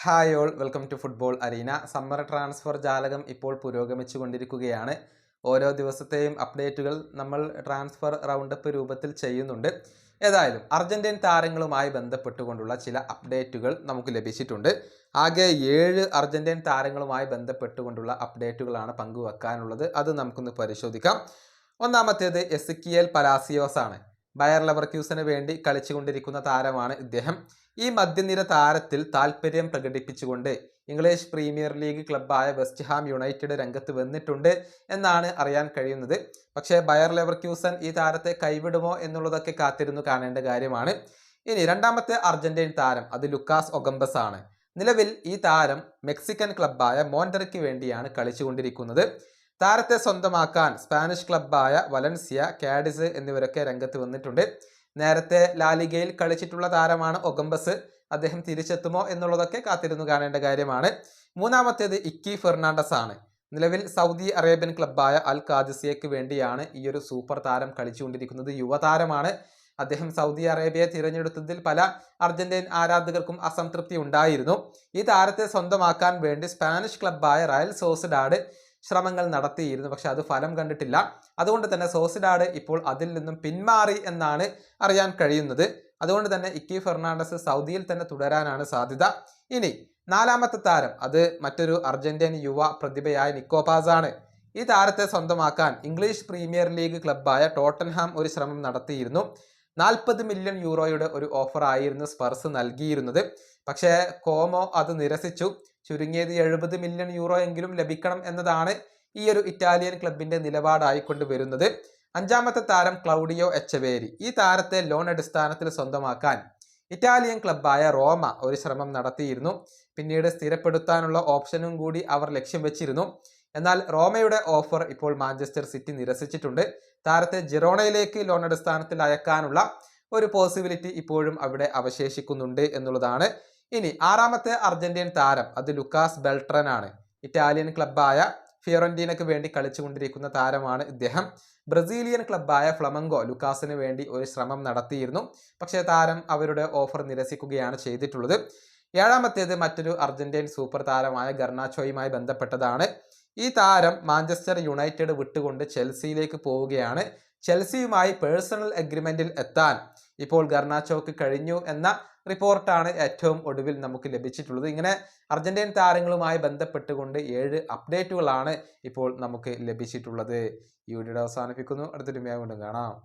Hi all, welcome to football arena. Summer transfer ജാലകം ഇപ്പോൾ പുരോഗമിച്ചു കൊണ്ടിരിക്കുകയാണ്. ഓരോ ദിവസത്തെയും അപ്ഡേറ്റുകൾ നമ്മൾ ട്രാൻസ്ഫർ റൗണ്ടപ്പ് രൂപത്തിൽ ചെയ്യുന്നുണ്ട്. ഏതായാലും അർജന്റീൻ താരങ്ങളുമായി ബന്ധപ്പെട്ടുകൊണ്ടുള്ള ചില അപ്ഡേറ്റുകൾ നമുക്ക് ലഭിച്ചിട്ടുണ്ട്. ആകെ 7 അർജന്റീൻ താരങ്ങളുമായി ബന്ധപ്പെട്ടുകൊണ്ടുള്ള അപ്ഡേറ്റുകളാണ് പങ്കുവെക്കാനുള്ളത്. അത് നമുക്കൊന്ന് പരിശോധിക്കാം. ഒന്നാമത്തേത് എസിക്കിയേൽ പലാസിയോസ് ആണ്. ബയർ ലെവർക്യൂസന് വേണ്ടി കളിച്ചുകൊണ്ടിരിക്കുന്ന താരമാണ് ഇദ്ദേഹം. ഈ മധ്യനിര താരത്തിൽ താല്പര്യം പ്രകടിപ്പിച്ചുകൊണ്ട് ഇംഗ്ലീഷ് പ്രീമിയർ ലീഗ് ക്ലബ്ബായ വെസ്റ്റ് ഹാം യുണൈറ്റഡ് രംഗത്ത് വന്നിട്ടുണ്ട് എന്നാണ് അറിയാൻ കഴിയുന്നത്. പക്ഷേ ബയർ ലെവർക്യൂസൻ ഈ താരത്തെ കൈവിടുമോ എന്നുള്ളതൊക്കെ കാത്തിരുന്നു കാണേണ്ട കാര്യമാണ്. ഇനി രണ്ടാമത്തെ അർജന്റീൻ താരം അത് ലുക്കാസ് ഒഗംബസ് ആണ്. നിലവിൽ ഈ താരം മെക്സിക്കൻ ക്ലബ്ബായ മോണ്ടറിക്ക് വേണ്ടിയാണ് കളിച്ചുകൊണ്ടിരിക്കുന്നത്. താരത്തെ സ്വന്തമാക്കാൻ സ്പാനിഷ് ക്ലബ്ബായ വലൻസിയ, കാഡിസ് എന്നിവരൊക്കെ രംഗത്ത് വന്നിട്ടുണ്ട്. നേരത്തെ ലാലിഗയിൽ കളിച്ചിട്ടുള്ള താരമാണ് ഒഗംബസ്. അദ്ദേഹം തിരിച്ചെത്തുമോ എന്നുള്ളതൊക്കെ കാത്തിരുന്നു കാണേണ്ട കാര്യമാണ്. മൂന്നാമത്തേത് ഇക്കി ഫെർണാണ്ടസ് ആണ്. നിലവിൽ സൗദി അറേബ്യൻ ക്ലബ്ബായ അൽ ഖാദിസിയയ്ക്ക് വേണ്ടിയാണ് ഈ ഒരു സൂപ്പർ താരം കളിച്ചുകൊണ്ടിരിക്കുന്നത്. യുവതാരമാണ്. അദ്ദേഹം സൗദി അറേബ്യയെ തിരഞ്ഞെടുത്തതിൽ പല അർജന്റീൻ ആരാധകർക്കും അസംതൃപ്തി ഉണ്ടായിരുന്നു. ഈ താരത്തെ സ്വന്തമാക്കാൻ വേണ്ടി സ്പാനിഷ് ക്ലബ്ബായ റയൽ സോസിഡാഡ് ശ്രമങ്ങൾ നടത്തിയിരുന്നു. പക്ഷെ അത് ഫലം കണ്ടിട്ടില്ല. അതുകൊണ്ട് തന്നെ സോസിഡാഡ് ഇപ്പോൾ അതിൽ നിന്നും പിന്മാറി എന്നാണ് അറിയാൻ കഴിയുന്നത്. അതുകൊണ്ട് തന്നെ ഇക്കി ഫെർണാണ്ടസ് സൗദിയിൽ തന്നെ തുടരാനാണ് സാധ്യത. ഇനി നാലാമത്തെ താരം അത് മറ്റൊരു അർജന്റീൻ യുവ പ്രതിഭയായ നിക്കോ പാസ് ആണ്. ഈ താരത്തെ സ്വന്തമാക്കാൻ ഇംഗ്ലീഷ് പ്രീമിയർ ലീഗ് ക്ലബ്ബായ ടോട്ടൻഹാം ഒരു ശ്രമം നടത്തിയിരുന്നു. 40 മില്യൺ യൂറോയുടെ ഒരു ഓഫർ ആയിരുന്നു സ്പർസ് നൽകിയിരുന്നത്. പക്ഷേ കോമോ അത് നിരസിച്ചു. ചുരുങ്ങിയത് 70 മില്യൺ യൂറോ എങ്കിലും ലഭിക്കണം എന്നതാണ് ഈ ഒരു ഇറ്റാലിയൻ ക്ലബിന്റെ നിലപാടായിക്കൊണ്ട് വരുന്നത്. അഞ്ചാമത്തെ താരം ക്ലൗഡിയോ എച്ചവേരി. ഈ താരത്തെ ലോൺ അടിസ്ഥാനത്തിൽ സ്വന്തമാക്കാൻ ഇറ്റാലിയൻ ക്ലബ്ബായ റോമ ഒരു ശ്രമം നടത്തിയിരുന്നു. പിന്നീട് സ്ഥിരപ്പെടുത്താനുള്ള ഓപ്ഷനും കൂടി അവർ ലക്ഷ്യം വെച്ചിരുന്നു. എന്നാൽ റോമയുടെ ഓഫർ ഇപ്പോൾ മാഞ്ചസ്റ്റർ സിറ്റി നിരസിച്ചിട്ടുണ്ട്. താരത്തെ ജിറോണയിലേക്ക് ലോൺ അടിസ്ഥാനത്തിൽ അയക്കാനുള്ള ഒരു പോസിബിലിറ്റി ഇപ്പോഴും അവിടെ അവശേഷിക്കുന്നുണ്ട് എന്നുള്ളതാണ്. ഇനി ആറാമത്തെ അർജന്റീൻ താരം അത് ലുക്കാസ് ബെൽട്രൻ ആണ്. ഇറ്റാലിയൻ ക്ലബ്ബായ ഫിയോറന്റീനയ്ക്ക് വേണ്ടി കളിച്ചുകൊണ്ടിരിക്കുന്ന താരമാണ് ഇദ്ദേഹം. ബ്രസീലിയൻ ക്ലബ്ബായ ഫ്ലമംഗോ ലുക്കാസിന് വേണ്ടി ഒരു ശ്രമം നടത്തിയിരുന്നു. പക്ഷേ താരം അവരുടെ ഓഫർ നിരസിക്കുകയാണ് ചെയ്തിട്ടുള്ളത്. ഏഴാമത്തേത് മറ്റൊരു അർജന്റീൻ സൂപ്പർ താരമായ ഗർനാച്ചോയുമായി ബന്ധപ്പെട്ടതാണ്. ഈ താരം മാഞ്ചസ്റ്റർ യുണൈറ്റഡ് വിട്ടുകൊണ്ട് ചെൽസിയിലേക്ക് പോവുകയാണ്. ചെൽസിയുമായി പേഴ്സണൽ അഗ്രിമെന്റിൽ എത്താൻ ഇപ്പോൾ ഗർനാച്ചോക്ക് കഴിഞ്ഞു എന്ന റിപ്പോർട്ടാണ് ഏറ്റവും ഒടുവിൽ നമുക്ക് ലഭിച്ചിട്ടുള്ളത്. ഇങ്ങനെ അർജന്റീൻ താരങ്ങളുമായി ബന്ധപ്പെട്ടുകൊണ്ട് 7 അപ്ഡേറ്റുകളാണ് ഇപ്പോൾ നമുക്ക് ലഭിച്ചിട്ടുള്ളത്. ഈ വീഡിയോ അവസാനിപ്പിക്കുന്നു. അടുത്തൊരു വീഡിയോ കൊണ്ടും കാണാം.